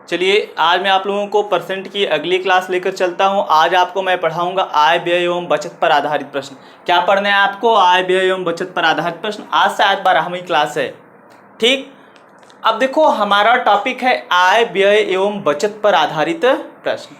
चलिए आज मैं आप लोगों को परसेंट की अगली क्लास लेकर चलता हूं। आज आपको मैं पढ़ाऊंगा आय व्यय एवं बचत पर आधारित प्रश्न। क्या पढ़ना है आपको? आय व्यय एवं बचत पर आधारित प्रश्न। आज से आज 12वीं क्लास है, ठीक। अब देखो हमारा टॉपिक है आय व्यय एवं बचत पर आधारित प्रश्न।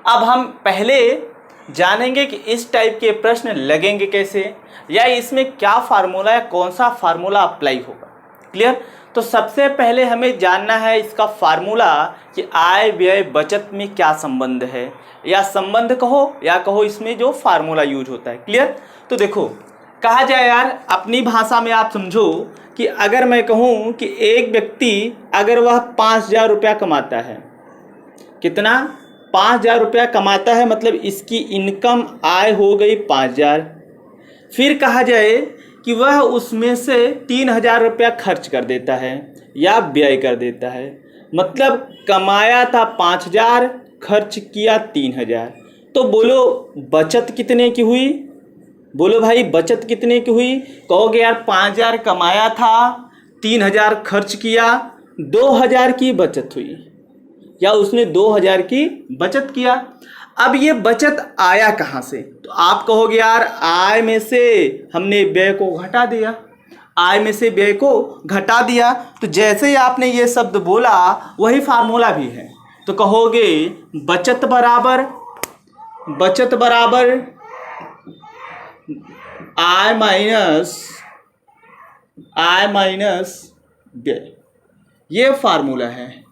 अब हम पहले जानेंगे कि इस टाइप के प्रश्न लगेंगे कैसे, या इसमें क्या फार्मूला है, कौन सा फार्मूला अप्लाई होगा। क्लियर? तो सबसे पहले हमें जानना है इसका फार्मूला कि आय व्यय बचत में क्या संबंध है, या संबंध कहो या कहो इसमें जो फार्मूला यूज होता है। क्लियर? तो देखो कहा जाए यार, अपनी भाषा में आप समझो कि अगर मैं कहूँ कि एक व्यक्ति अगर वह 5,000 रुपया कमाता है, कितना? 5,000 रुपया कमाता है, मतलब इसकी इनकम आय हो गई 5,000। फिर कहा जाए कि वह उसमें से 3,000 रुपया खर्च कर देता है या व्यय कर देता है, मतलब कमाया था 5,000, खर्च किया 3,000। तो बोलो बचत कितने की हुई? बोलो भाई बचत कितने की हुई? कहोगे यार 5,000 कमाया था, 3,000 खर्च किया, 2,000 की बचत हुई, या उसने 2,000 की बचत किया। अब ये बचत आया कहाँ से? तो आप कहोगे यार आय में से हमने व्यय को घटा दिया, आय में से व्यय को घटा दिया। तो जैसे ही आपने ये शब्द बोला वही फार्मूला भी है। तो कहोगे बचत बराबर आय माइनस व्यय, ये फार्मूला है।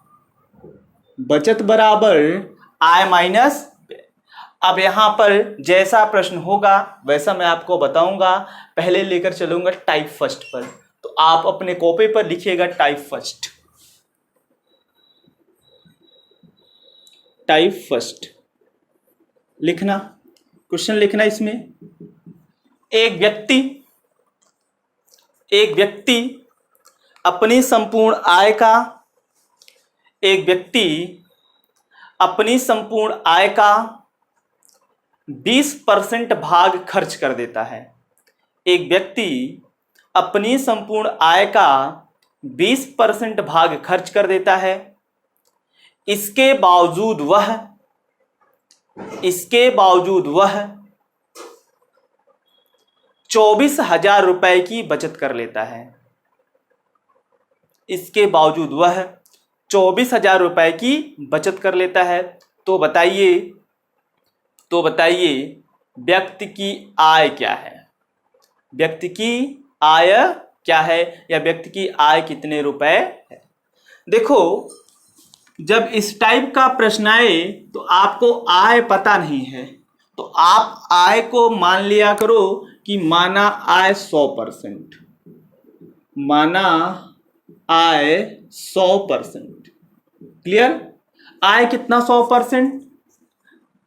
बचत बराबर आय माइनस। अब यहाँ पर जैसा प्रश्न होगा वैसा मैं आपको बताऊंगा। पहले लेकर चलूंगा टाइप फर्स्ट पर, तो आप अपने कॉपी पर लिखिएगा टाइप फर्स्ट लिखना, क्वेश्चन लिखना। इसमें एक व्यक्ति अपनी संपूर्ण आय का 20% भाग खर्च कर देता है। एक व्यक्ति अपनी संपूर्ण आय का 20% भाग खर्च कर देता है। इसके बावजूद वह 24,000 रुपए की बचत कर लेता है। इसके बावजूद वह 24,000 रुपए की बचत कर लेता है। तो बताइए व्यक्ति की आय क्या है? व्यक्ति की आय क्या है, या व्यक्ति की आय कितने रुपए है? देखो जब इस टाइप का प्रश्न आए तो आपको आय पता नहीं है, तो आप आय को मान लिया करो कि माना आय 100%, माना आय 100%। क्लियर? आय कितना?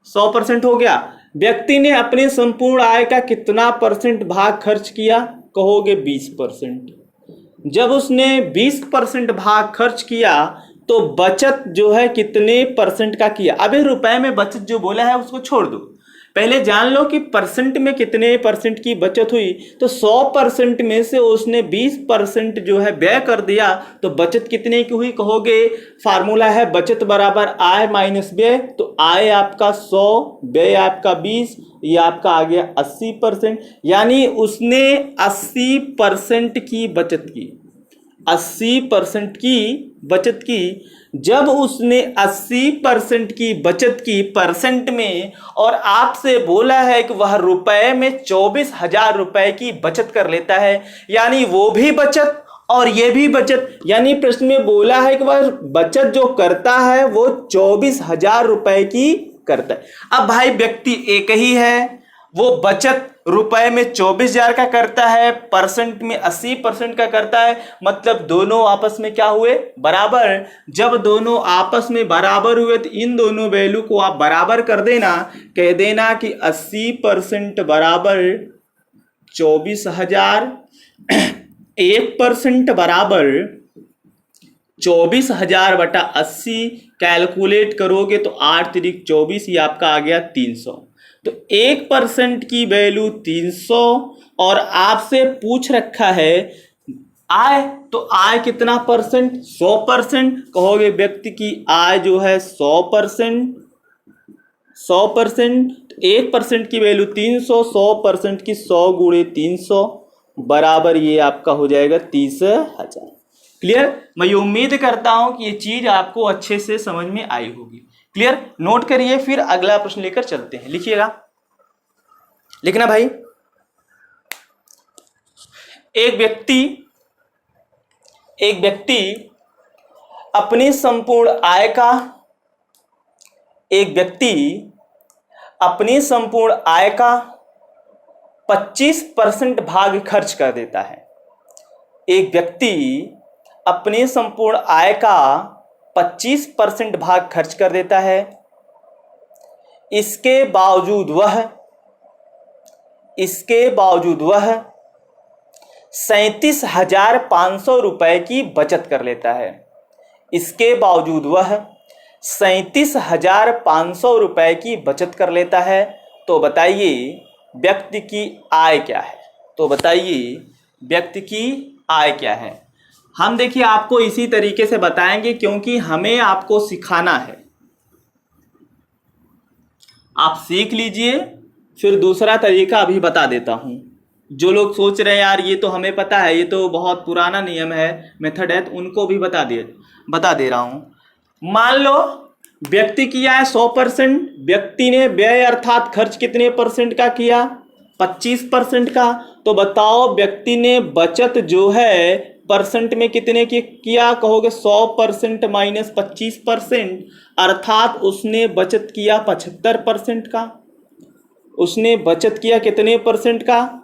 100% हो गया। व्यक्ति ने अपने संपूर्ण आय का कितना परसेंट भाग खर्च किया? कहोगे 20%। जब उसने 20% भाग खर्च किया तो बचत जो है कितने परसेंट का किया? अभी रुपए में बचत जो बोला है उसको छोड़ दो, पहले जान लो कि परसेंट में कितने परसेंट की बचत हुई। तो 100% में से उसने 20% जो है व्यय कर दिया, तो बचत कितने की हुई? कहोगे फार्मूला है बचत बराबर आय माइनस व्यय। तो आय आपका 100, व्यय आपका 20, ये आपका आ गया 80%। यानी उसने 80% की बचत की, 80% की बचत की। जब उसने 80% की बचत की परसेंट में, और आपसे बोला है कि वह रुपए में 24,000 रुपए की बचत कर लेता है, यानी वो भी बचत और ये भी बचत, यानी प्रश्न में बोला है कि वह बचत जो करता है वो 24,000 रुपए की करता है। अब भाई व्यक्ति एक ही है, वो बचत रुपए में 24,000 का करता है, परसेंट में 80% का करता है, मतलब दोनों आपस में क्या हुए? बराबर। जब दोनों आपस में बराबर हुए तो इन दोनों वैल्यू को आप बराबर कर देना, कह देना कि 80% बराबर 24,000, 1% बराबर 24,000 बटा 80, कैलकुलेट करोगे तो 8 तिरिक 24, ये आपका आ गया 300। तो 1% की वैल्यू 300, और आपसे पूछ रखा है आय, तो आय कितना परसेंट? 100%। कहोगे व्यक्ति की आय जो है 100%, 100%, 1% की वैल्यू 300, 100% की 100 गुणे 300 बराबर ये आपका हो जाएगा 30,000। क्लियर? मैं ये उम्मीद करता हूं कि ये चीज आपको अच्छे से समझ में आई होगी। क्लियर? नोट करिए, फिर अगला प्रश्न लेकर चलते हैं। लिखिएगा, लिखना भाई। एक व्यक्ति अपनी संपूर्ण आय का, एक व्यक्ति अपनी संपूर्ण आय का 25% भाग खर्च कर देता है। एक व्यक्ति अपनी संपूर्ण आय का 25% भाग खर्च कर देता है। इसके बावजूद वह 37,500 रुपए की बचत कर लेता है। इसके बावजूद वह 37,500 रुपए की बचत कर लेता है। तो बताइए व्यक्ति की आय क्या है? तो बताइए व्यक्ति की आय क्या है? हम देखिए आपको इसी तरीके से बताएंगे, क्योंकि हमें आपको सिखाना है। आप सीख लीजिए, फिर दूसरा तरीका अभी बता देता हूं। जो लोग सोच रहे हैं यार ये तो हमें पता है, ये तो बहुत पुराना नियम है, मेथड है, तो उनको भी बता दे रहा हूं। मान लो व्यक्ति की आय 100%, व्यक्ति ने व्यय अर्थात खर्च कितने परसेंट का किया? 25% का। तो बताओ व्यक्ति ने बचत जो है परसेंट में कितने की किया? कहोगे 100% माइनस 25%, अर्थात उसने बचत किया 75% का। उसने बचत किया कितने परसेंट का?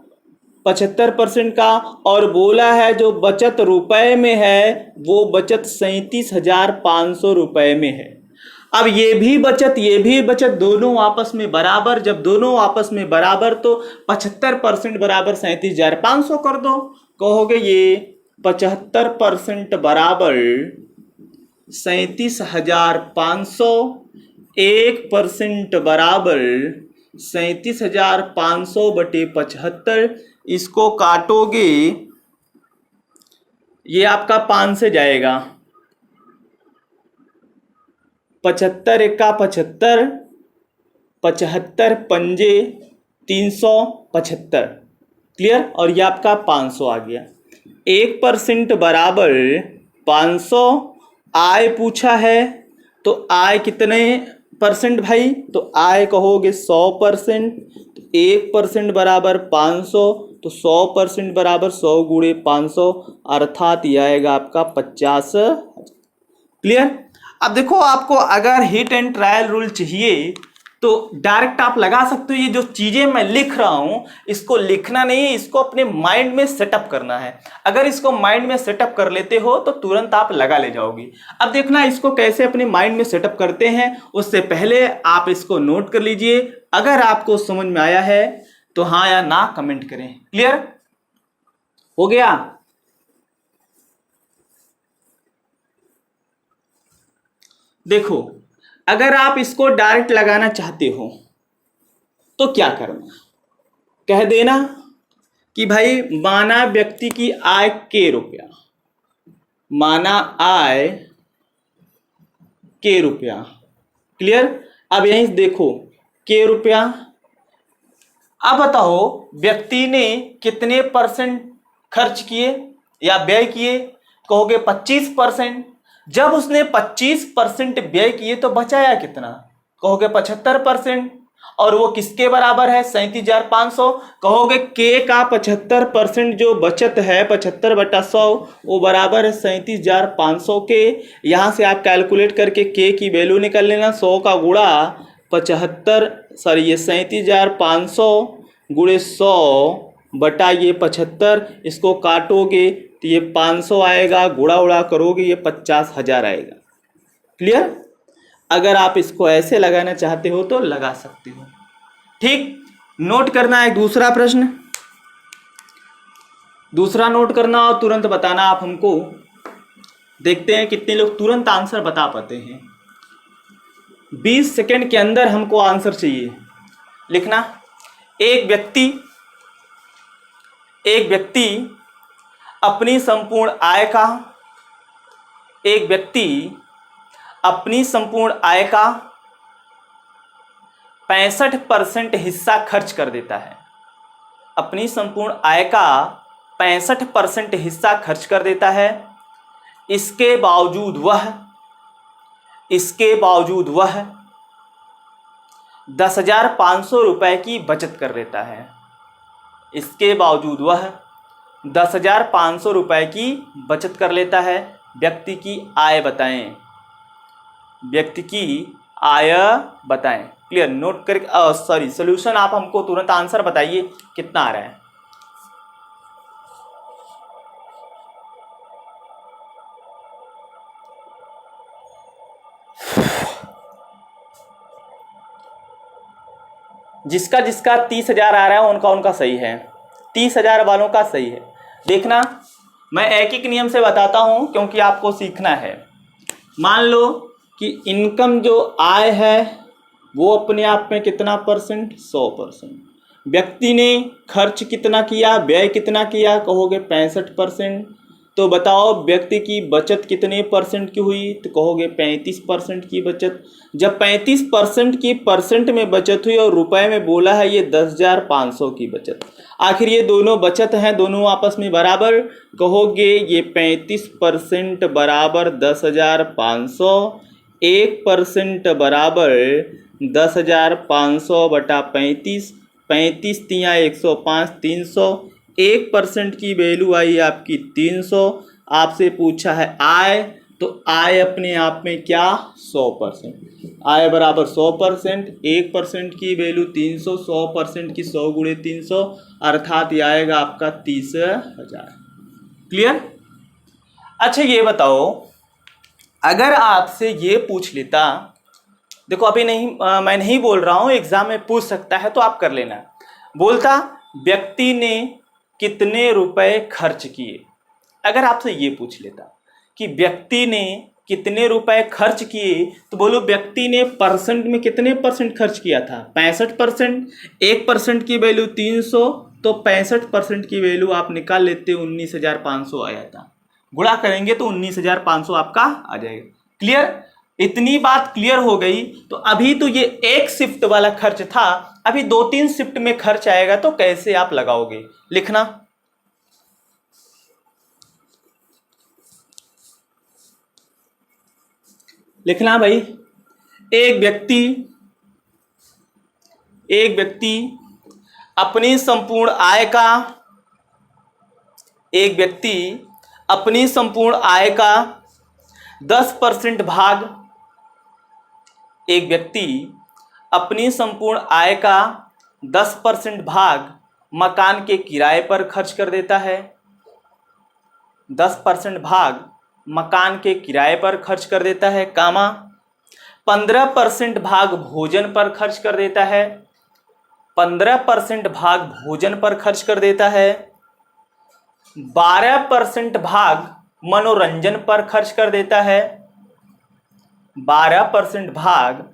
75% का। और बोला है जो बचत रुपए में है वो बचत 37,500 रुपए में है। अब ये भी बचत दोनों आपस में बराबर। जब दोनों आपस में बराबर तो 75% बराबर 37,500 कर दो। कहोगे ये 75% बराबर 37,500, 1% बराबर 37,500 बटे 75। इसको काटोगे ये आपका 5 से जाएगा। 75 एका 75, 75 पंजे 375। क्लियर? और ये आपका 500 आ गया। 1% बराबर 500। आय पूछा है तो आय कितने परसेंट भाई? तो आय कहोगे 100%, तो 1% बराबर 500, तो 100% बराबर 100 गुणे 500, अर्थात यह आएगा आपका 50। क्लियर? अब देखो आपको अगर हिट एंड ट्रायल रूल चाहिए तो डायरेक्ट आप लगा सकते हो। ये जो चीजें मैं लिख रहा हूं इसको लिखना नहीं है, इसको अपने माइंड में सेटअप करना है। अगर इसको माइंड में सेटअप कर लेते हो तो तुरंत आप लगा ले जाओगे। अब देखना इसको कैसे अपने माइंड में सेटअप करते हैं, उससे पहले आप इसको नोट कर लीजिए। अगर आपको समझ में आया है तो हाँ या ना कमेंट करें। क्लियर हो गया? देखो अगर आप इसको डायरेक्ट लगाना चाहते हो तो क्या करना? कह देना कि भाई माना व्यक्ति की आय के रुपया, माना आय के रुपया। क्लियर? अब यहीं देखो के रुपया। अब बताओ व्यक्ति ने कितने परसेंट खर्च किए या व्यय किए? कहोगे 25%। जब उसने 25% व्यय किए तो बचाया कितना? कहोगे 75%। और वो किसके बराबर है? 37,500। कहोगे के का 75% जो बचत है 75 बटा 100 वो बराबर है 37,500 के। यहां से आप कैलकुलेट करके के की वैल्यू निकाल लेना। 100 का गुणा 75, सॉरी ये 37,500 गुणे 100 बटा ये 75। इसको काटोगे तो ये 500 आएगा, गुणा उड़ा करोगे ये 50,000 आएगा। क्लियर? अगर आप इसको ऐसे लगाना चाहते हो तो लगा सकते हो। ठीक, नोट करना है दूसरा प्रश्न, दूसरा नोट करना और तुरंत बताना आप हमको। देखते हैं कितने लोग तुरंत आंसर बता पाते हैं। 20 सेकंड के अंदर हमको आंसर चाहिए। लिखना, एक व्यक्ति अपनी संपूर्ण आय का, एक व्यक्ति अपनी संपूर्ण आय का 65% हिस्सा खर्च कर देता है, अपनी संपूर्ण आय का 65% हिस्सा खर्च कर देता है। इसके बावजूद वह 10,500 रुपये की बचत कर लेता है। इसके बावजूद वह 10,500 रुपये की बचत कर लेता है। व्यक्ति की आय बताएं, व्यक्ति की आय बताएं। क्लियर, नोट कर सॉरी सॉल्यूशन आप हमको तुरंत आंसर बताइए कितना आ रहा है। जिसका 30,000 आ रहा है उनका सही है, 30,000 वालों का सही है। देखना, मैं एक एक नियम से बताता हूं क्योंकि आपको सीखना है। मान लो कि इनकम जो आय है वो अपने आप में कितना परसेंट, 100%। व्यक्ति ने खर्च कितना किया, व्यय कितना किया, कहोगे 65%। तो बताओ व्यक्ति की बचत कितने परसेंट की हुई, तो कहोगे 35% की बचत। जब 35% की परसेंट में बचत हुई और रुपए में बोला है ये 10,500 की बचत, आखिर ये दोनों बचत हैं, दोनों आपस में बराबर। कहोगे ये 35% बराबर 10,500, 1% बराबर 10,500 बटा 35, 35 तिया 105, 300। 1% की वैल्यू आई आपकी 300। आपसे पूछा है आय, तो आय अपने आप में क्या, 100%। आय बराबर 100%, 1% की वैल्यू 300, 100% की 100 गुणे 300, अर्थात ये आएगा आपका 30,000। क्लियर। अच्छा ये बताओ, अगर आपसे ये पूछ लेता, देखो अभी नहीं मैं नहीं बोल रहा हूं, एग्जाम में पूछ सकता है तो आप कर लेना। बोलता व्यक्ति ने कितने रुपए खर्च किए, अगर आपसे ये पूछ लेता कि व्यक्ति ने कितने रुपए खर्च किए, तो बोलो व्यक्ति ने परसेंट में कितने परसेंट खर्च किया था, 65%। 1% की वैल्यू 300, तो 65% की वैल्यू आप निकाल लेते, 19,500 आया था। गुणा करेंगे तो 19,500 आपका आ जाएगा। क्लियर, इतनी बात क्लियर हो गई। तो अभी तो ये एक शिफ्ट वाला खर्च था, अभी 2-3 शिफ्ट में खर्च आएगा, तो कैसे आप लगाओगे, लिखना। लिखना भाई, एक व्यक्ति अपनी संपूर्ण आय का, एक व्यक्ति अपनी संपूर्ण आय का 10% भाग, एक व्यक्ति अपनी संपूर्ण आय का 10% भाग मकान के किराए पर खर्च कर देता है। 10% भाग मकान के किराए पर खर्च कर देता है, कामा 15% भाग भोजन पर खर्च कर देता है, 15% भाग भोजन पर खर्च कर देता है, 12% भाग मनोरंजन पर खर्च कर देता है, 12% भाग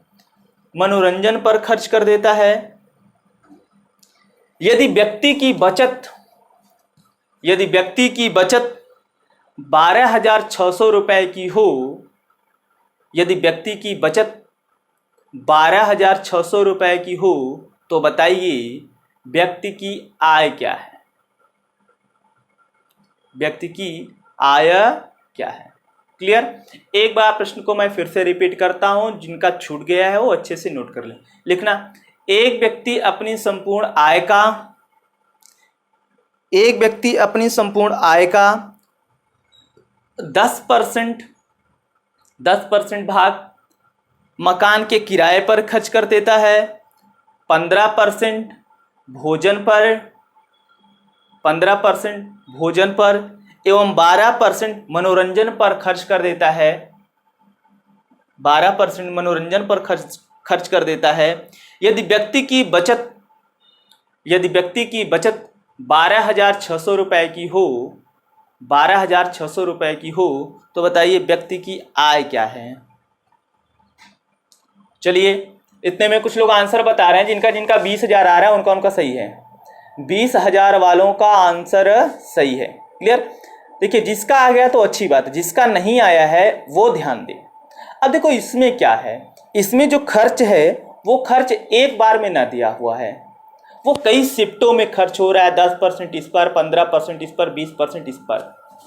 मनोरंजन पर खर्च कर देता है। यदि व्यक्ति की बचत 12,600 रुपए की हो, यदि व्यक्ति की बचत 12,600 रुपए की हो, तो बताइए व्यक्ति की आय क्या है, व्यक्ति की आय क्या है। क्लियर। एक बार प्रश्न को मैं फिर से रिपीट करता हूं, जिनका छूट गया है वो अच्छे से नोट कर लें। लिखना, एक व्यक्ति अपनी संपूर्ण आय का 10% भाग मकान के किराए पर खर्च कर देता है, 15% भोजन पर एवं 12% मनोरंजन पर खर्च कर देता है, 12% मनोरंजन पर खर्च कर देता है। यदि व्यक्ति की बचत 12,600 रुपए की हो, 12,600 रुपए की हो, तो बताइए व्यक्ति की आय क्या है। चलिए, इतने में कुछ लोग आंसर बता रहे हैं, जिनका 20,000 आ रहा है उनका सही है, 20,000 वालों का आंसर सही है। क्लियर। देखिए जिसका आ गया तो अच्छी बात है, जिसका नहीं आया है वो ध्यान दे। अब देखो इसमें क्या है, इसमें जो खर्च है वो खर्च एक बार में ना दिया हुआ है, वो कई शिफ्टों में खर्च हो रहा है। 10% इस पर, 15% इस पर, 20% इस पर।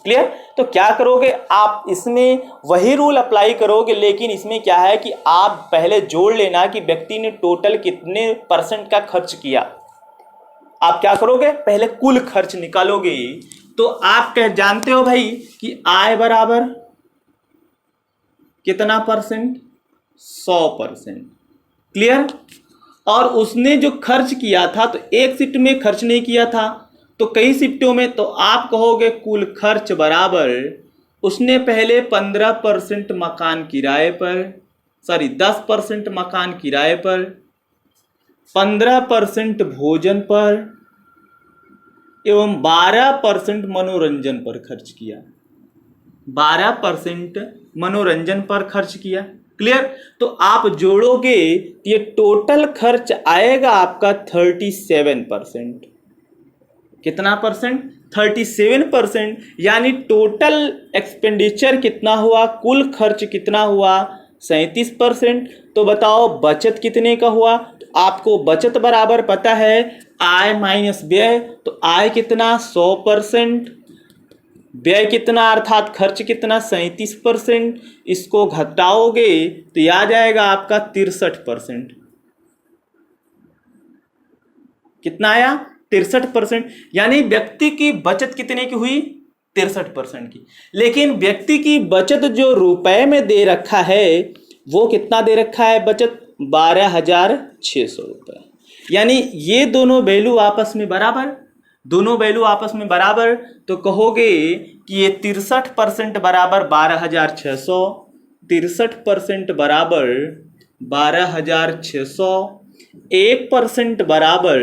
क्लियर? तो क्या करोगे आप, इसमें वही रूल अप्लाई करोगे, लेकिन इसमें क्या है कि आप पहले जोड़ लेना कि व्यक्ति ने टोटल कितने परसेंट का खर्च किया। आप क्या करोगे, पहले कुल खर्च निकालोगे। तो आप कह जानते हो भाई कि आय बराबर कितना परसेंट, 100%। क्लियर? और उसने जो खर्च किया था तो एक शिफ्ट में खर्च नहीं किया था, तो कई शिफ्टों में, तो आप कहोगे कुल खर्च बराबर, उसने पहले 15% मकान किराए पर, 10% मकान किराए पर, 15% भोजन पर एवं 12% मनोरंजन पर खर्च किया। 12% मनोरंजन पर खर्च किया। क्लियर? तो आप जोड़ोगे ये टोटल खर्च आएगा आपका 37%। कितना परसेंट? 37%। यानी टोटल एक्सपेंडिचर कितना हुआ, कुल खर्च कितना हुआ, 37%। तो बताओ बचत कितने का हुआ? तो आपको बचत बराबर पता है आय माइनस व्यय। तो आय कितना, 100%, व्यय कितना अर्थात खर्च कितना, 37%। इसको घटाओगे तो आ जाएगा आपका 63%। कितना आया, 63%। यानी व्यक्ति की बचत कितने की हुई, 63% की। लेकिन व्यक्ति की बचत जो रुपए में दे रखा है वो कितना दे रखा है बचत, 12,600 रुपये। यानी ये दोनों वैल्यू आपस में बराबर, दोनों वैल्यू आपस में बराबर। तो कहोगे कि ये 63% बराबर 12,600, 63% बराबर 12,600, 1% बराबर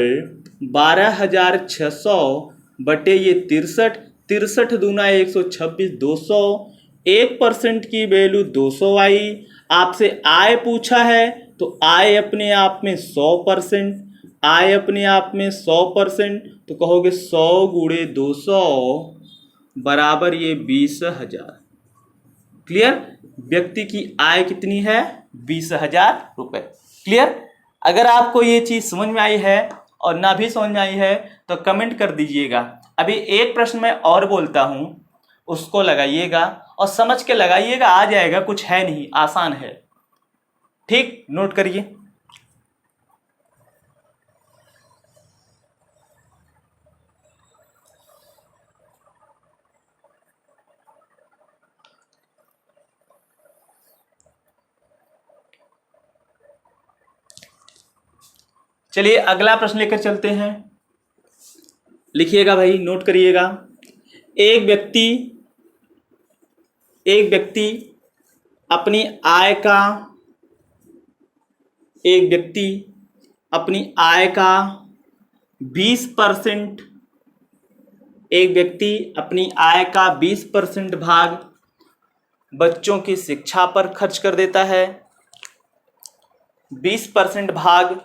12,600 बटे ये 63, 63 दूना 126, 200, 1% की वैल्यू 200 आई। आपसे आय पूछा है तो आय अपने आप में 100%, आय अपने आप में 100%। तो कहोगे 100 गुणे 200 बराबर ये 20,000। क्लियर? व्यक्ति की आय कितनी है, 20,000 रुपए। क्लियर? अगर आपको ये चीज समझ में आई है और ना भी समझ में आई है तो कमेंट कर दीजिएगा। अभी एक प्रश्न मैं और बोलता हूं, उसको लगाइएगा और समझ के लगाइएगा, आ जाएगा, कुछ है नहीं, आसान है। ठीक, नोट करिए। चलिए अगला प्रश्न लेकर चलते हैं। लिखिएगा भाई, नोट करिएगा। एक व्यक्ति अपनी आय का, एक व्यक्ति अपनी आय का 20%, एक व्यक्ति अपनी आय का 20% भाग बच्चों की शिक्षा पर खर्च कर देता है। 20% भाग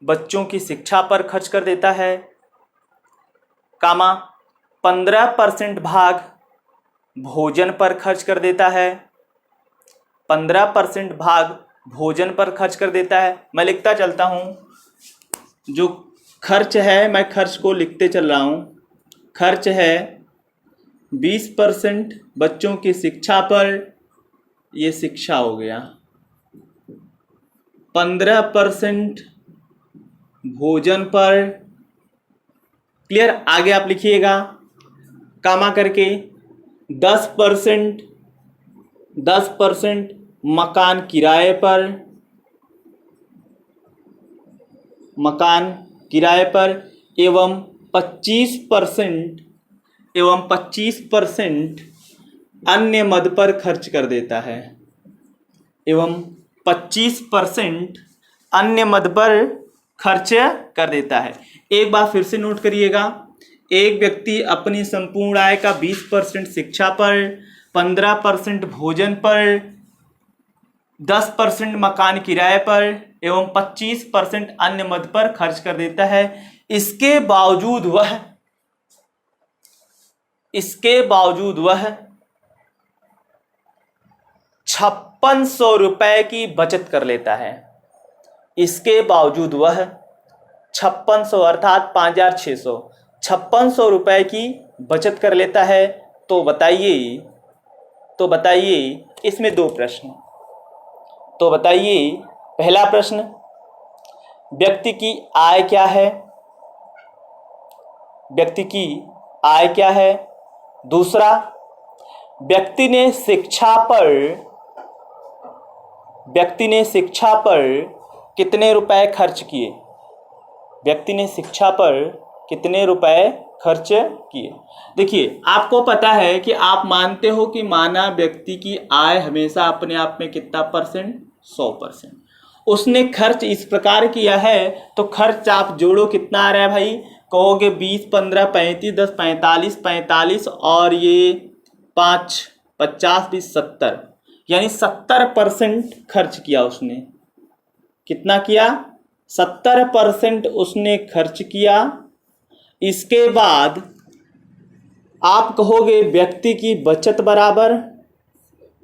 बच्चों की शिक्षा पर खर्च कर देता है, कामा 15% भाग भोजन पर खर्च कर देता है, 15% भाग भोजन पर खर्च कर देता है। मैं लिखता चलता हूँ, जो खर्च है मैं खर्च को लिखते चल रहा हूँ। खर्च है 20% बच्चों की शिक्षा पर, ये शिक्षा हो गया, 15% भोजन पर। क्लियर? आगे आप लिखिएगा कामा करके 10% मकान किराए पर, मकान किराए पर एवं 25% अन्य मद पर खर्च कर देता है, एवं 25% अन्य मद पर खर्च कर देता है। एक बार फिर से नोट करिएगा। एक व्यक्ति अपनी संपूर्ण आय का 20% शिक्षा पर, 15% भोजन पर, 10% मकान किराए पर एवं 25% अन्य मद पर खर्च कर देता है। इसके बावजूद वह इसके बावजूद वह 5600 रुपए की बचत कर लेता है। इसके बावजूद वह 5600 अर्थात 5600 5600 रुपए की बचत कर लेता है। तो बताइए इसमें दो प्रश्न। तो बताइए, पहला प्रश्न, व्यक्ति की आय क्या है? व्यक्ति की आय क्या है? दूसरा, व्यक्ति ने शिक्षा पर कितने रुपए खर्च किए? व्यक्ति ने शिक्षा पर कितने रुपए खर्च किए? देखिए, आपको पता है कि आप मानते हो कि माना व्यक्ति की आय हमेशा अपने आप में कितना परसेंट? 100%। उसने खर्च इस प्रकार किया है, तो खर्च आप जोड़ो कितना आ रहा है भाई? कहोगे 20, 15, 35, 10, 45, 45 और ये 5, 50, 20, 70, यानी 70% खर्च किया उसने। कितना किया? 70% उसने खर्च किया। इसके बाद आप कहोगे व्यक्ति की बचत बराबर,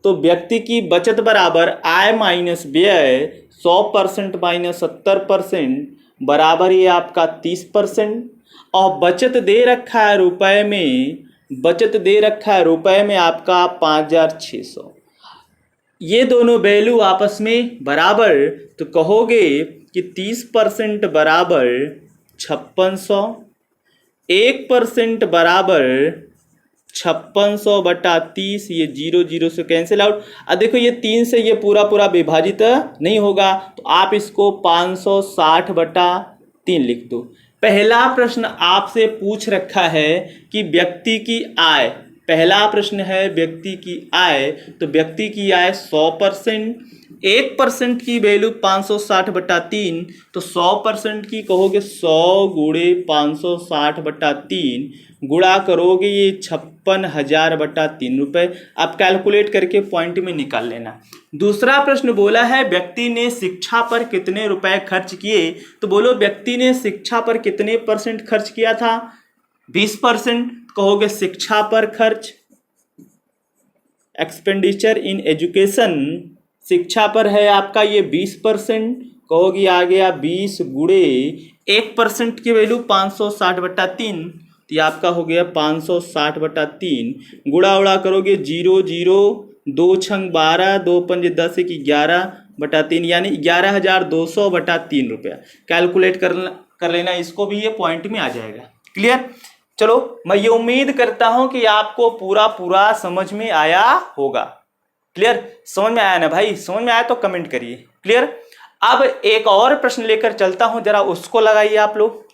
तो व्यक्ति की बचत बराबर आय माइनस व्यय, 100% माइनस 70% बराबर ये आपका 30%। और बचत दे रखा है रुपए में, बचत दे रखा है रुपए में आपका 5600। ये दोनों वैल्यू आपस में बराबर, तो कहोगे कि 30% बराबर 5600, 1% बराबर 5600 बटा 30, ये 0 0 से कैंसिल आउट। अब देखो ये 3 से ये पूरा विभाजित नहीं होगा, तो आप इसको 560 बटा 3 लिख दो। पहला प्रश्न आपसे पूछ रखा है कि व्यक्ति की आय, पहला प्रश्न है व्यक्ति की आय, तो व्यक्ति की आय 100%, 1% की वैल्यू 560 बटा 3, तो 100% की कहोगे 100 गुणे 560 बटा 3 गुणा करोगे ये 56,000 बटा 3 रुपये। आप कैलकुलेट करके पॉइंट में निकाल लेना। दूसरा प्रश्न बोला है व्यक्ति ने शिक्षा पर कितने रुपए खर्च किए, तो बोलो व्यक्ति ने शिक्षा पर कितने % खर्च किया था? 20%। कहोगे शिक्षा पर खर्च, एक्सपेंडिचर इन एजुकेशन, शिक्षा पर है आपका ये 20%, कहोगे आ गया 20 गुणे 1% की वैल्यू 560 बटा 3, तो ये आपका हो गया 560 बटा 3, गुणा उड़ा करोगे 0 0, 2 छंग 12, 2 पंजे 10, 1 11 बटा 3, यानी 11,200 बटा 3 रुपया। कैलकुलेट कर लेना इसको भी, ये पॉइंट में आ जाएगा। क्लियर? चलो, मैं ये उम्मीद करता हूं कि आपको पूरा समझ में आया होगा। क्लियर? समझ में आया ना भाई? समझ में आया तो कमेंट करिए। क्लियर? अब एक और प्रश्न लेकर चलता हूं, जरा उसको लगाइए आप लोग,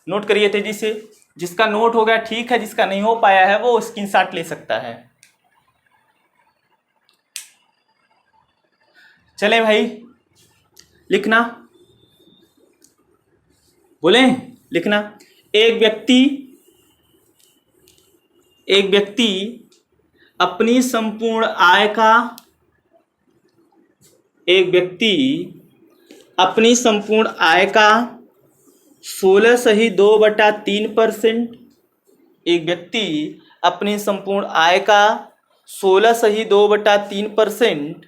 नोट करिए तेजी से। जिसका नोट हो गया ठीक है, जिसका नहीं हो पाया है वो स्क्रीनशॉट ले सकता है। चले भाई, लिखना, बोले लिखना। एक व्यक्ति अपनी संपूर्ण आय का, एक व्यक्ति अपनी संपूर्ण आय का 16.2/3%, एक व्यक्ति अपनी संपूर्ण आय का 16.2/3%,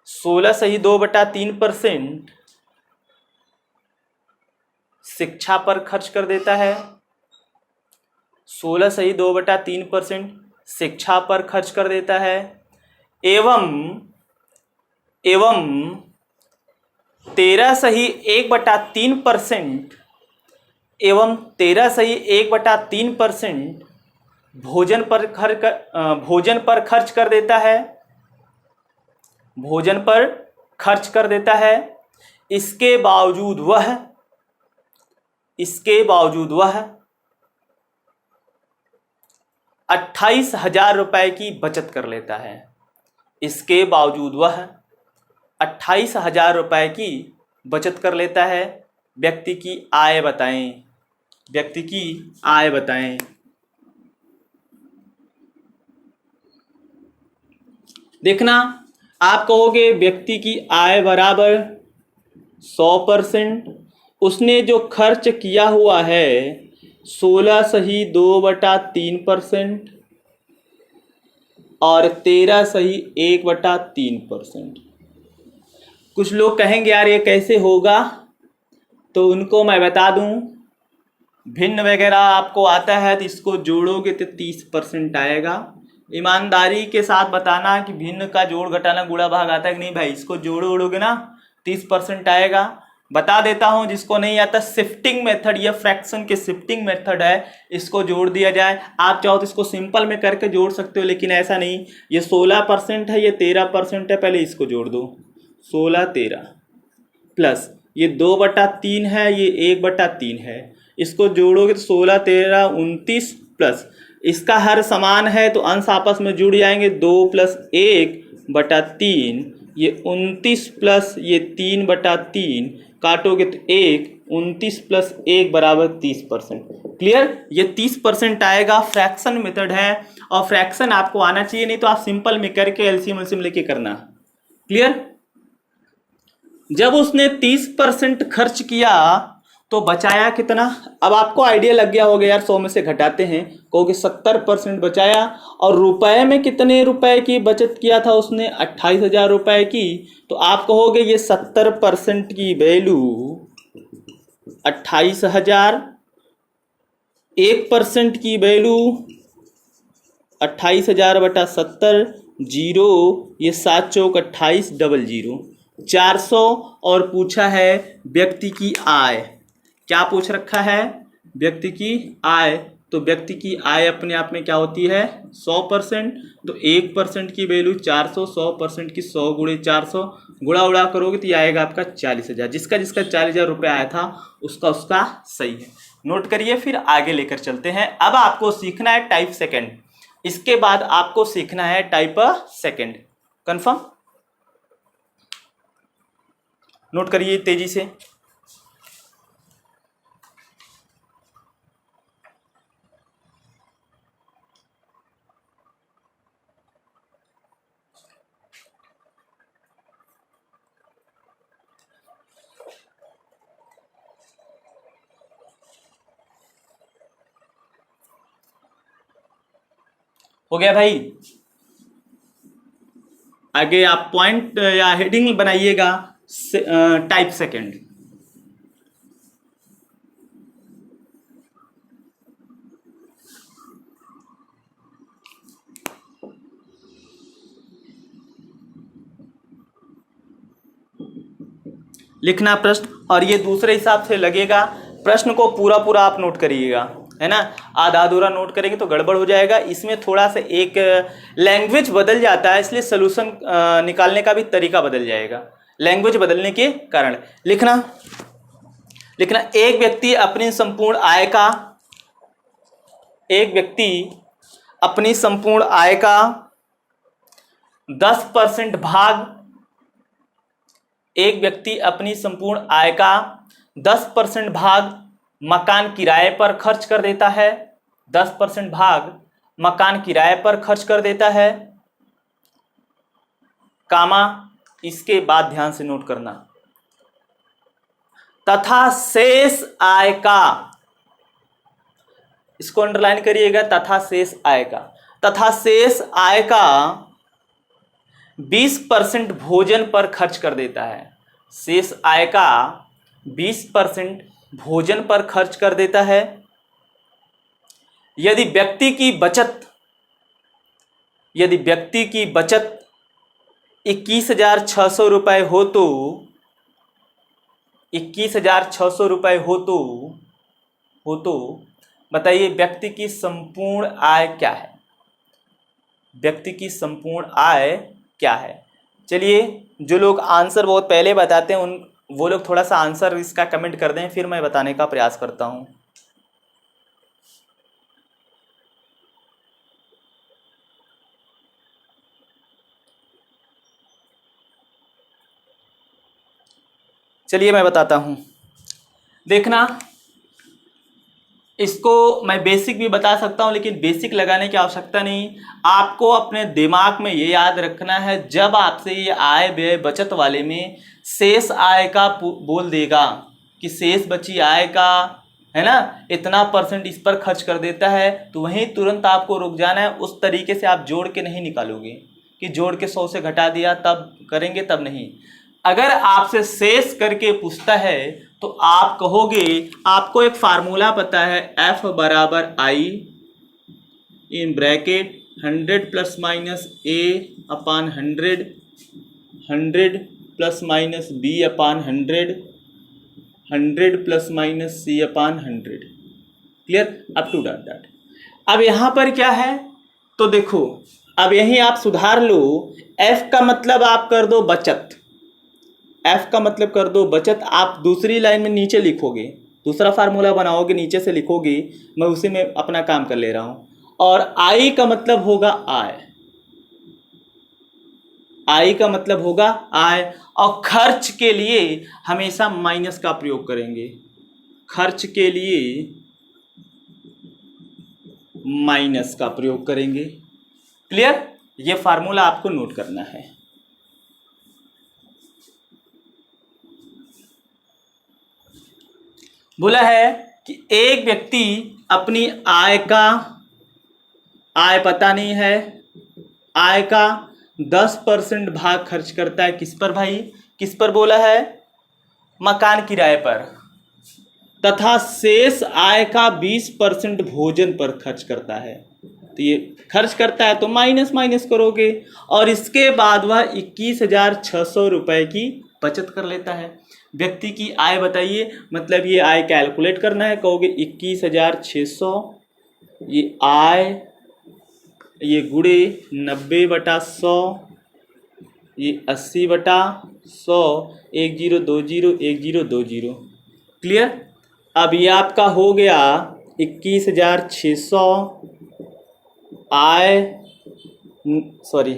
16.2/3% शिक्षा पर खर्च कर देता है। 16.2/3% शिक्षा पर खर्च कर देता है, एवं 13.1/3%, एवं 13.1/3% भोजन पर खर्च कर देता है, भोजन पर खर्च कर देता है। इसके बावजूद वह 28,000 रुपए की बचत कर लेता है। इसके बावजूद वह 28,000 रुपए की बचत कर लेता है। व्यक्ति की आय बताएं, व्यक्ति की आय बताएं। देखना, आप कहोगे व्यक्ति की आय बराबर 100%, उसने जो खर्च किया हुआ है 16 सही 2/3% और 13 सही 1/3%। कुछ लोग कहेंगे यार ये कैसे होगा, तो उनको मैं बता दूं, भिन्न वगैरह आपको आता है तो इसको जोड़ोगे तो 30% आएगा। ईमानदारी के साथ बताना कि भिन्न का जोड़ घटाना गुणा भाग आता है कि नहीं भाई, इसको जोड़ोगे ना 30% आएगा। बता देता हूं जिसको नहीं आता, शिफ्टिंग मेथड, ये फ्रैक्शन के शिफ्टिंग मेथड है, इसको जोड़ दिया जाए। आप चाहो तो इसको सिंपल में करके जोड़ सकते हो, लेकिन ऐसा नहीं। ये 16% है, ये 13% है, पहले इसको जोड़ दो। 16 13 प्लस ये 2/3 है, ये 1/3 है, इसको जोड़ोगे तो 16 13 29 प्लस इसका हर समान है तो अंश आपस में जुड़ जाएंगे। 2 + 1/3, ये 29 प्लस ये 3/3 काटोगे तो 1, 29 + 1 = 30%। क्लियर? ये 30% आएगा। फ्रैक्शन मेथड है और फ्रैक्शन आपको आना चाहिए, नहीं तो आप सिंपल में करके एलसीएम एलसीएम लेके करना। क्लियर? जब उसने 30% खर्च किया तो बचाया कितना? अब आपको आइडिया लग गया होगा यार, 100 में से घटाते हैं, कहोगे 70% बचाया। और रुपए में कितने रुपए की बचत किया था उसने? 28,000 रुपए की। तो आप कहोगे ये 70% की वैल्यू 28,000, 1% की वैल्यू 28,000/70, जीरो, ये 7 चौक 28, 00, 400। और पूछा है व्यक्ति की आय। क्या पूछ रखा है? व्यक्ति की आय। तो व्यक्ति की आय अपने आप में क्या होती है? 100%। तो 1% की वैल्यू 400, 100% की 100 × 400, गुणा उड़ा करोगे तो ये आएगा आपका 40,000। जिसका 40,000 रुपये आया था उसका सही है। नोट करिए, फिर आगे लेकर चलते हैं। अब आपको सीखना है टाइप सेकेंड, इसके बाद आपको सीखना है टाइप सेकेंड। कंफर्म? नोट करिए तेजी से। हो गया भाई? आगे आप पॉइंट या हेडिंग बनाइएगा टाइप सेकेंड। लिखना प्रश्न, और ये दूसरे हिसाब से लगेगा। प्रश्न को पूरा पूरा आप नोट करिएगा, है ना। आधा अधूरा नोट करेंगे तो गड़बड़ हो जाएगा। इसमें थोड़ा सा एक लैंग्वेज बदल जाता है, इसलिए सलूशन निकालने का भी तरीका बदल जाएगा लैंग्वेज बदलने के कारण। लिखना एक व्यक्ति अपनी संपूर्ण आय का 10% भाग, एक व्यक्ति अपनी संपूर्ण आय का 10% भाग मकान किराए पर खर्च कर देता है। 10% भाग मकान किराए पर खर्च कर देता है, कामा, इसके बाद ध्यान से नोट करना, तथा शेष आय का, इसको अंडरलाइन करिएगा, तथा शेष आय का 20% भोजन पर खर्च कर देता है। शेष आय का 20% भोजन पर खर्च कर देता है। यदि व्यक्ति की बचत 21,600 रुपये हो तो 21,600 रुपये हो तो बताइए व्यक्ति की संपूर्ण आय क्या है? व्यक्ति की संपूर्ण आय क्या है? चलिए, जो लोग आंसर बहुत पहले बताते हैं वो लोग थोड़ा सा आंसर इसका कमेंट कर दें, फिर मैं बताने का प्रयास करता हूं। चलिए मैं बताता हूं। देखना, इसको मैं बेसिक भी बता सकता हूं, लेकिन बेसिक लगाने की आवश्यकता नहीं। आपको अपने दिमाग में ये याद रखना है, जब आपसे ये आय व्यय बचत वाले में शेष आय का बोल देगा कि शेष बची आय का, है ना, इतना परसेंट इस पर खर्च कर देता है, तो वहीं तुरंत आपको रुक जाना है। उस तरीके से आप जोड़ के नहीं निकालोगे कि जोड़ के 100 से घटा दिया तब करेंगे, तब नहीं। अगर आपसे शेष करके पूछता है तो आप कहोगे, आपको एक फार्मूला पता है, F बराबर I in bracket 100 plus minus A upon 100, 100 plus minus B upon 100, 100 plus minus C upon 100। Clear, up to dot. अब यहाँ पर क्या है, तो देखो अब यहीं आप सुधार लो। F का मतलब आप कर दो बचत, F का मतलब कर दो बचत। आप दूसरी लाइन में नीचे लिखोगे, दूसरा फार्मूला बनाओगे, नीचे से लिखोगे, मैं उसी में अपना काम कर ले रहा हूँ। और I का मतलब होगा आय, आई का मतलब होगा आय। और खर्च के लिए हमेशा माइनस का प्रयोग करेंगे, खर्च के लिए माइनस का प्रयोग करेंगे। क्लियर, ये फार्मूला आपको नोट करना है। बोला है कि एक व्यक्ति अपनी आय पता नहीं है, आय का 10% भाग खर्च करता है। किस पर भाई, किस पर बोला है, मकान किराए पर, तथा शेष आय का 20% भोजन पर खर्च करता है। तो ये खर्च करता है तो माइनस माइनस करोगे, और इसके बाद वह 21,600 रुपये की बचत कर लेता है। व्यक्ति की आय बताइए, मतलब ये आय कैलकुलेट करना है। कहोगे 21,600, ये आय, ये गुणे 90/100, ये 80/100, 1020 1020। क्लियर, अब ये आपका हो गया 21,600 आय, सॉरी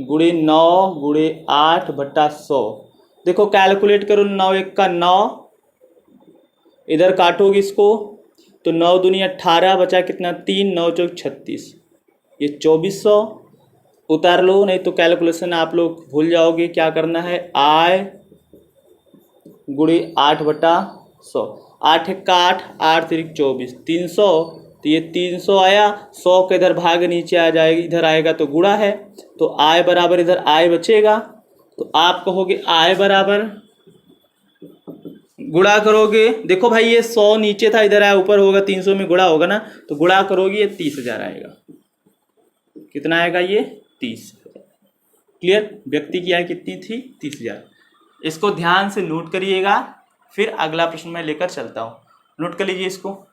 गुणे 9 गुणे 8/100। देखो कैलकुलेट करो, 9 एक का 9, इधर काटोगे इसको तो 9 दूनी 18, बचा कितना 3, 9 चौक 36, ये 2400 उतार लो, नहीं तो कैलकुलेशन आप लोग भूल जाओगे। क्या करना है, आय गुणे 8/100, 8 एक का 8, 8 तिरिक 24, 300, तो ये 300 आया। 100 के इधर भाग नीचे आ जाएगा, इधर आएगा तो गुणा है, तो आय बराबर इधर आय बचेगा। तो आप कहोगे आय बराबर, गुणा करोगे, देखो भाई ये 100 नीचे था, इधर आया ऊपर होगा, 300 में गुणा होगा ना, तो गुणा करोगे ये 30,000 आएगा। कितना आएगा ये 30,000। क्लियर, व्यक्ति की आय कितनी थी 30,000। इसको ध्यान से नोट करिएगा, फिर अगला प्रश्न मैं लेकर चलता हूँ। नोट कर लीजिए इसको।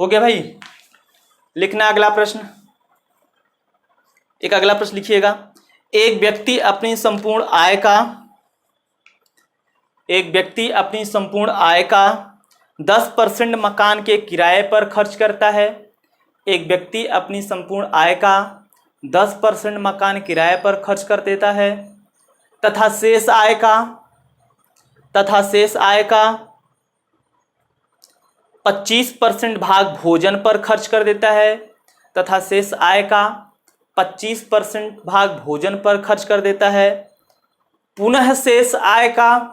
हो गया भाई, लिखना अगला प्रश्न। एक अगला प्रश्न लिखिएगा। एक व्यक्ति अपनी संपूर्ण आय का 10% मकान के किराए पर खर्च करता है। एक व्यक्ति अपनी संपूर्ण आय का 10% मकान किराए पर खर्च कर देता है, तथा शेष आय का 25% भाग भोजन पर खर्च कर देता है, तथा शेष आय का 25% भाग भोजन पर खर्च कर देता है। पुनः शेष आय का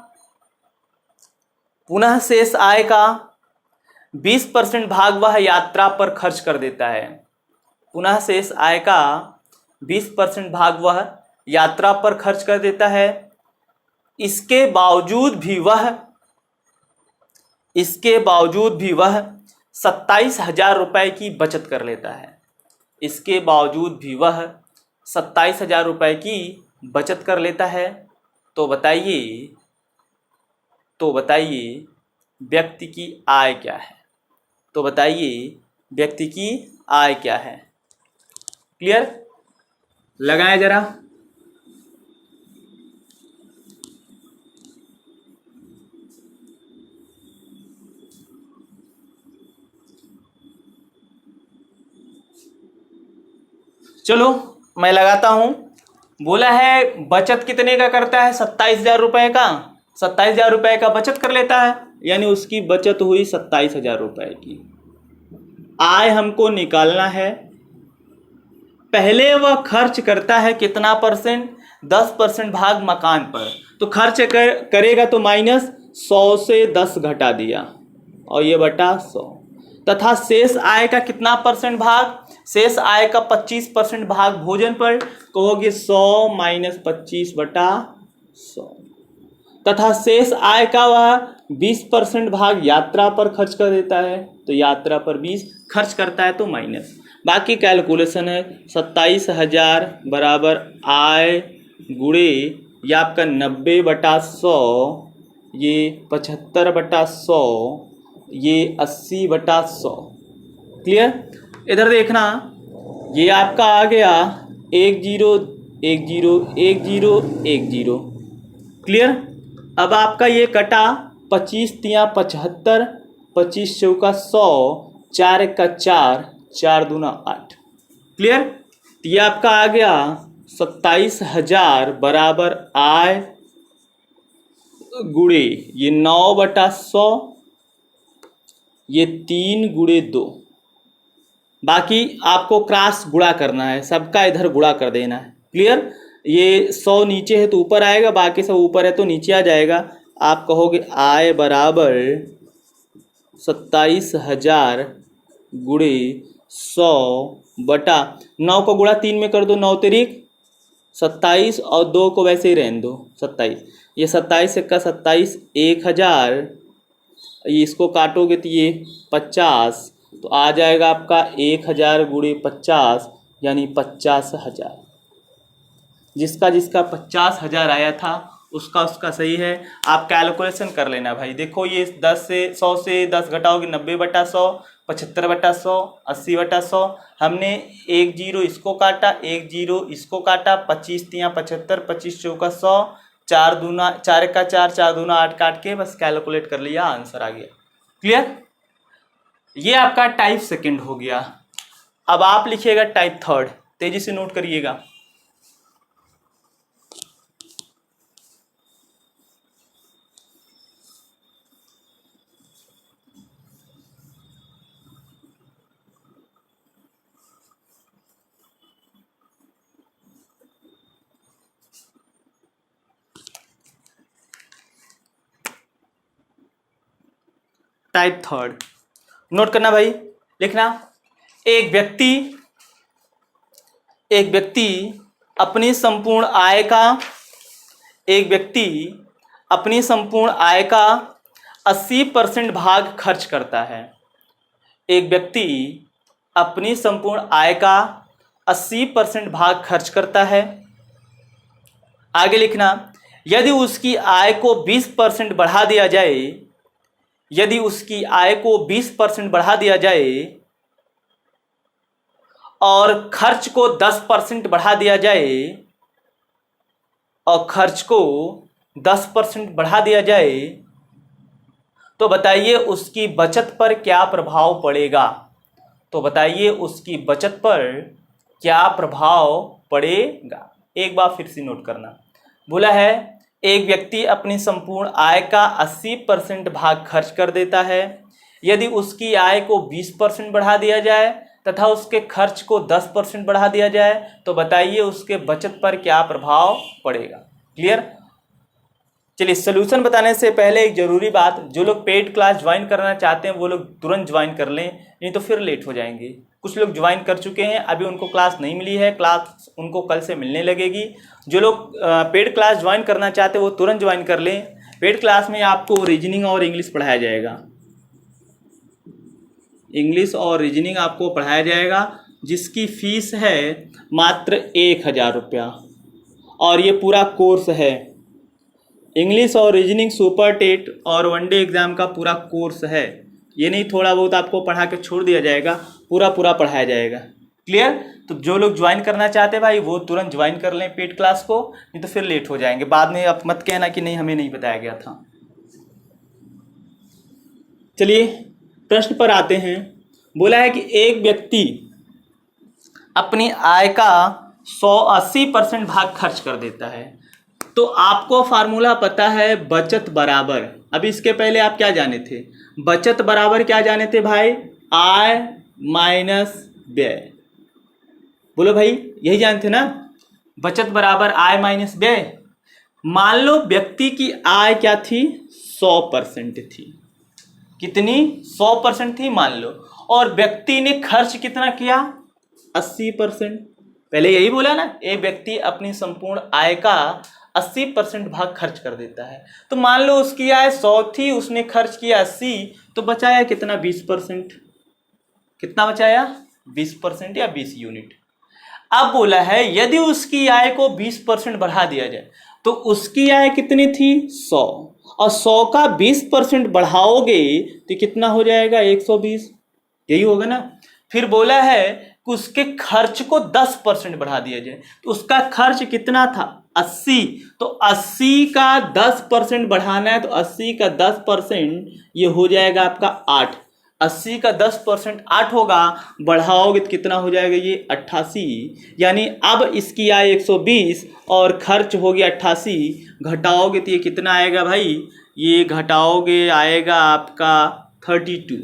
20% भाग वह यात्रा पर खर्च कर देता है। पुनः शेष आय का 20% भाग वह यात्रा पर खर्च कर देता है। इसके बावजूद भी वह 27,000 रुपये की बचत कर लेता है। इसके बावजूद भी वह 27,000 रुपये की बचत कर लेता है। तो बताइए व्यक्ति की आय क्या है। क्लियर, लगाएं जरा। चलो मैं लगाता हूं। बोला है बचत कितने का करता है, 27,000 रुपये का, 27,000 रुपये का बचत कर लेता है, यानी उसकी बचत हुई 27,000 रुपये की। आय हमको निकालना है। पहले वह खर्च करता है कितना परसेंट? 10% भाग मकान पर। तो खर्च करेगा तो माइनस 100 से 10 घटा दिया और ये बटा 100, तथा शेष आय का कितना परसेंट भाग? शेष आय का 25% भाग भोजन पर, कहोगे 100 माइनस 25 बटा 100, तथा शेष आय का वह 20% भाग यात्रा पर खर्च कर देता है, तो यात्रा पर 20 खर्च करता है तो माइनस। बाकी कैलकुलेशन है 27,000 बराबर आय गुणे ये आपका 90/100, ये 75/100, ये 80/100। क्लियर? इधर देखना, ये आपका आ गया 1 0 1 0 1 0 1 0। क्लियर? अब आपका ये कटा 25 तिया 75, 25 चौका 100, 4 का 4, 4 दूना 8। क्लियर? तो ये आपका आ गया 27,000 बराबर आय गुणे ये 9/100, ये 3 गुणे 2। बाकी आपको क्रॉस गुणा करना है, सबका इधर गुणा कर देना है। क्लियर? ये 100 नीचे है तो ऊपर आएगा, बाकी सब ऊपर है तो नीचे आ जाएगा। आप कहोगे आय बराबर 27,000 गुणे 100 बटा 9 को गुणा 3 में कर दो, 9 तिरिक 27 और 2 को वैसे ही रहने दो 27। ये 27 का 27 1000, ये इसको काटोगे तो ये 50, तो आ जाएगा आपका 1000 गुणे 50 यानी 50,000। जिसका 50,000 आया था उसका सही है। आप कैलकुलेशन कर लेना भाई। देखो ये 100 से 10 घटाओगे 90/100, 75/100, 80/100। हमने 1 0 इसको काटा, 1 0 इसको काटा, 25 तिया 75, 25 चौका 100, 4 दूना 4 का 4, 4 दूना 8 काट के बस कैलकुलेट कर लिया, आंसर आ गया। क्लियर? ये आपका टाइप सेकंड हो गया। अब आप लिखिएगा टाइप थर्ड, तेजी से नोट करिएगा। टाइप थर्ड नोट करना भाई, लिखना। एक व्यक्ति अपनी संपूर्ण आय का 80% भाग खर्च करता है। एक व्यक्ति अपनी संपूर्ण आय का 80% भाग खर्च करता है। आगे लिखना, यदि उसकी आय को 20% बढ़ा दिया जाए, यदि उसकी आय को 20% बढ़ा दिया जाए और खर्च को 10% बढ़ा दिया जाए, और खर्च को 10% बढ़ा दिया जाए, तो बताइए उसकी बचत पर क्या प्रभाव पड़ेगा? तो बताइए उसकी बचत पर क्या प्रभाव पड़ेगा? एक बार फिर से नोट करना। बोला है एक व्यक्ति अपनी संपूर्ण आय का 80% भाग खर्च कर देता है। यदि उसकी आय को 20% बढ़ा दिया जाए तथा उसके खर्च को 10% बढ़ा दिया जाए, तो बताइए उसके बचत पर क्या प्रभाव पड़ेगा? क्लियर? चलिए, सोल्यूशन बताने से पहले एक ज़रूरी बात, जो लोग पेड क्लास ज्वाइन करना चाहते हैं वो लोग तुरंत ज्वाइन कर लें, नहीं तो फिर लेट हो जाएंगे। कुछ लोग ज्वाइन कर चुके हैं, अभी उनको क्लास नहीं मिली है, क्लास उनको कल से मिलने लगेगी। जो लोग पेड क्लास ज्वाइन करना चाहते हैं वो तुरंत ज्वाइन कर लें। पेड क्लास में आपको रीजनिंग और इंग्लिश पढ़ाया जाएगा। इंग्लिश और रीजनिंग आपको पढ़ाया जाएगा, जिसकी फीस है मात्र 1,000 रुपया, और ये पूरा कोर्स है। इंग्लिश और रीजनिंग सुपर टेट और वनडे एग्ज़ाम का पूरा कोर्स है। ये नहीं थोड़ा बहुत आपको पढ़ा के छोड़ दिया जाएगा, पूरा पढ़ाया जाएगा। क्लियर? तो जो लोग ज्वाइन करना चाहते हैं भाई वो तुरंत ज्वाइन कर लें पेड क्लास को, नहीं तो फिर लेट हो जाएंगे। बाद में आप मत कहना कि नहीं हमें नहीं बताया गया था। चलिए प्रश्न पर आते हैं। बोला है कि एक व्यक्ति अपनी आय का 80% भाग खर्च कर देता है। तो आपको फार्मूला पता है बचत बराबर, अभी इसके पहले आप क्या जाने थे, बचत बराबर क्या जाने थे भाई, आय माइनस व्यय। बोलो भाई, यही जानते ना, बचत बराबर आय माइनस व्यय। मान लो व्यक्ति की आय क्या थी, 100% थी, कितनी, 100% थी मान लो, और व्यक्ति ने खर्च कितना किया, 80%। पहले यही बोला ना, एक व्यक्ति अपनी संपूर्ण आय का 80% भाग खर्च कर देता है। तो मान लो उसकी आय 100 थी, उसने खर्च किया 80, तो बचाया कितना, 20%। कितना बचाया, 20% या 20 यूनिट। अब बोला है यदि उसकी आय को 20% बढ़ा दिया जाए, तो उसकी आय कितनी थी, 100, और 100 का 20% बढ़ाओगे तो कितना हो जाएगा, 120। यही होगा ना। फिर बोला है कि उसके खर्च को 10% बढ़ा दिया जाए, तो उसका खर्च कितना था, 80, तो 80 का 10% बढ़ाना है, तो 80 का 10% ये हो जाएगा आपका 8। 80 का 10% 8 होगा, बढ़ाओगे तो कितना हो जाएगा, ये 88। यानी अब इसकी आय 120 और खर्च हो गया 88, घटाओगे तो ये कितना आएगा भाई, ये घटाओगे आएगा आपका 32।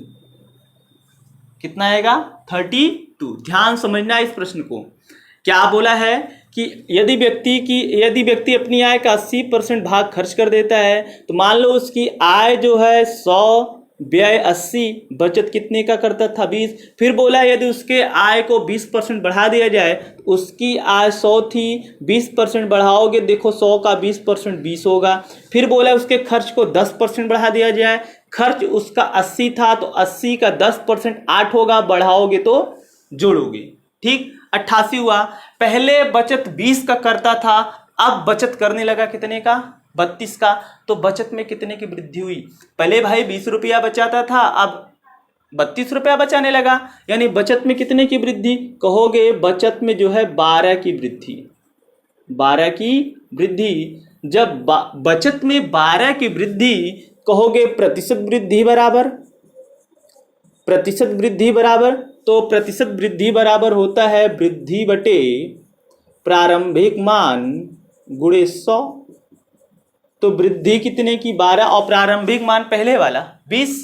कितना आएगा, 32। ध्यान समझना इस प्रश्न को। क्या बोला है कि यदि व्यक्ति अपनी आय का 80% भाग खर्च कर देता है, तो मान लो उसकी आय जो है 100, व्यय 80, बचत कितने का करता था, 20। फिर बोला यदि उसके आय को 20% बढ़ा दिया जाए, तो उसकी आय 100 थी, 20% बढ़ाओगे, देखो 100 का 20% 20 होगा। फिर बोला उसके खर्च को 10% बढ़ा दिया जाए, खर्च उसका 80 था, तो 80 का 10% 8 होगा, बढ़ाओगे तो जोड़ोगे, ठीक, 88 हुआ। पहले बचत 20 का करता था, अब बचत करने लगा कितने का, 32 का। तो बचत में कितने की वृद्धि हुई, पहले भाई 20 रुपया बचाता था, अब 32 रुपया बचाने लगा, यानी बचत में कितने की वृद्धि, कहोगे बचत में जो है 12 की वृद्धि। 12 की वृद्धि, जब बचत में 12 की वृद्धि, कहोगे प्रतिशत वृद्धि बराबर, प्रतिशत वृद्धि बराबर, तो प्रतिशत वृद्धि बराबर होता है वृद्धि बटे प्रारंभिक मान गुणे 100। तो वृद्धि कितने की, 12, और प्रारंभिक मान पहले वाला 20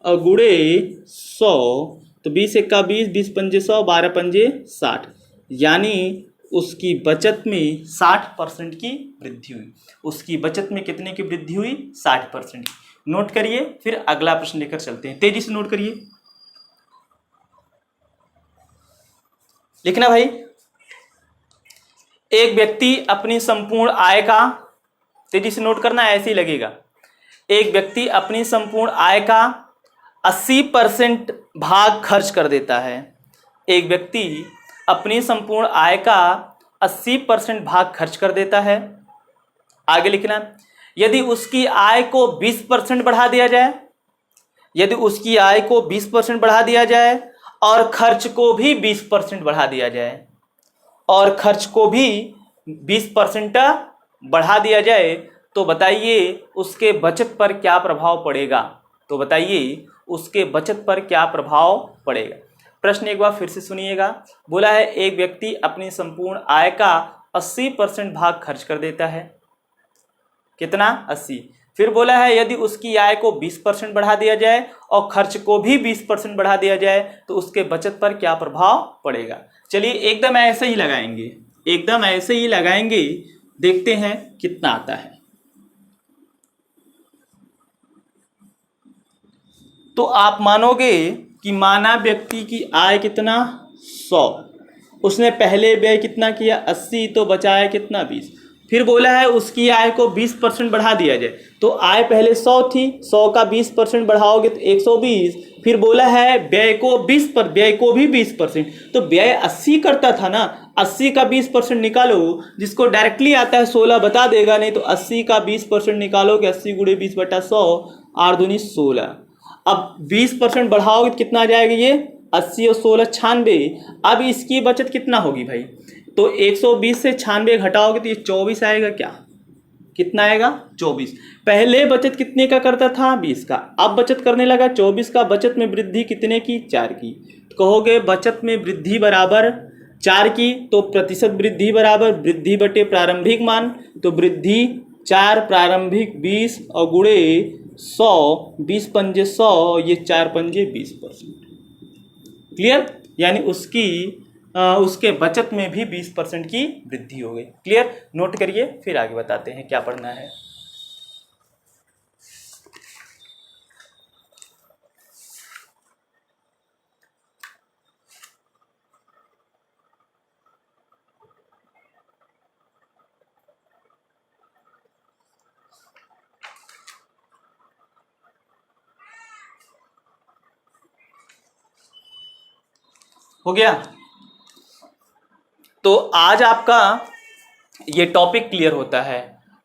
और गुणे 100, तो 20 एक्का 20, 20 पंजे 100, 12 पंजे 60, यानी उसकी बचत में 60% की वृद्धि हुई। उसकी बचत में कितने की वृद्धि हुई, 60% की। नोट करिए, फिर अगला प्रश्न लेकर चलते हैं, तेजी से नोट करिए, लिखना भाई। एक व्यक्ति अपनी संपूर्ण आय का, तेजी से नोट करना, ऐसे ही लगेगा, एक व्यक्ति अपनी संपूर्ण आय का 80% भाग खर्च कर देता है। एक व्यक्ति अपनी संपूर्ण आय का 80% भाग खर्च कर देता है। आगे लिखना, यदि उसकी आय को 20% बढ़ा दिया जाए, यदि उसकी आय को 20% बढ़ा दिया जाए और खर्च को भी 20% बढ़ा दिया जाए, और खर्च को भी 20% बढ़ा दिया जाए, तो बताइए उसके बचत पर क्या प्रभाव पड़ेगा, तो बताइए उसके बचत पर क्या प्रभाव पड़ेगा। प्रश्न एक बार फिर से सुनिएगा। बोला है एक व्यक्ति अपनी संपूर्ण आय का 80% भाग खर्च कर देता है, कितना, 80। फिर बोला है यदि उसकी आय को 20% बढ़ा दिया जाए और खर्च को भी 20% बढ़ा दिया जाए, तो उसके बचत पर क्या प्रभाव पड़ेगा। चलिए एकदम ऐसे ही लगाएंगे, एकदम ऐसे ही लगाएंगे, देखते हैं कितना आता है। तो आप मानोगे कि माना व्यक्ति की आय कितना, 100, उसने पहले व्यय कितना किया, 80, तो बचाया कितना, 20। फिर बोला है उसकी आय को 20% बढ़ा दिया जाए, तो आय पहले 100 थी, 100 का 20% बढ़ाओगे तो 120। फिर बोला है व्यय को 20 पर, व्यय को भी 20%, तो व्यय 80 करता था ना, 80 का 20% निकालो, जिसको डायरेक्टली आता है 16 बता देगा, नहीं तो 80 का 20% निकालोगे, 80 गुणे 20 बटा 100, 8 दूनी 16। अब 20% बढ़ाओगे तो कितना आ जाएगा, ये 80 और 16 96। अब इसकी बचत कितना होगी भाई, तो 120 से 96 घटाओगे तो ये 24 आएगा, क्या, कितना आएगा, 24। पहले बचत कितने का करता था, 20 का, अब बचत करने लगा 24 का। बचत में वृद्धि कितने की, 4 की। तो कहोगे बचत में वृद्धि बराबर 4 की, तो प्रतिशत वृद्धि बराबर वृद्धि बटे प्रारंभिक मान, तो वृद्धि 4 प्रारंभिक 20 और गुणे 100, 20 पंजे 100, ये 4 पंजे 20%। क्लियर, यानी उसके बचत में भी 20% की वृद्धि हो गई। क्लियर, नोट करिए, फिर आगे बताते हैं क्या पढ़ना है। हो गया, तो आज आपका ये टॉपिक क्लियर होता है,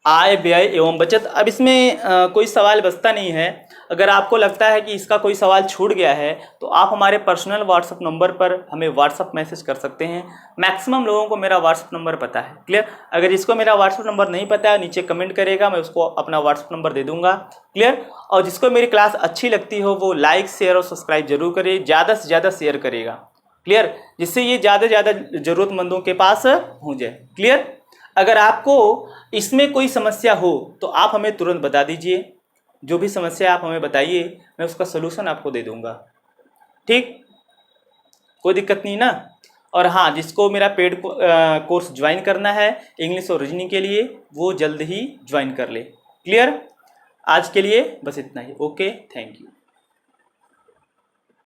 आय व्यय एवं बचत। अब इसमें कोई सवाल बचता नहीं है। अगर आपको लगता है कि इसका कोई सवाल छूट गया है तो आप हमारे पर्सनल व्हाट्सएप नंबर पर हमें व्हाट्सएप मैसेज कर सकते हैं। मैक्सिमम लोगों को मेरा व्हाट्सएप नंबर पता है। क्लियर, अगर जिसको मेरा व्हाट्सएप नंबर नहीं पता है नीचे कमेंट करेगा, मैं उसको अपना व्हाट्सएप नंबर दे दूंगा। क्लियर, और जिसको मेरी क्लास अच्छी लगती हो वो लाइक शेयर और सब्सक्राइब जरूर करे, ज़्यादा से ज़्यादा शेयर करेगा। क्लियर, जिससे ये ज़्यादा से ज़्यादा ज़रूरतमंदों के पास हो जाए। क्लियर, अगर आपको इसमें कोई समस्या हो तो आप हमें तुरंत बता दीजिए, जो भी समस्या आप हमें बताइए मैं उसका सलूशन आपको दे दूंगा। ठीक, कोई दिक्कत नहीं ना। और हाँ, जिसको मेरा पेड कोर्स ज्वाइन करना है इंग्लिश और रीजनिंग के लिए वो जल्द ही ज्वाइन कर ले। क्लियर, आज के लिए बस इतना ही। Okay, thank you.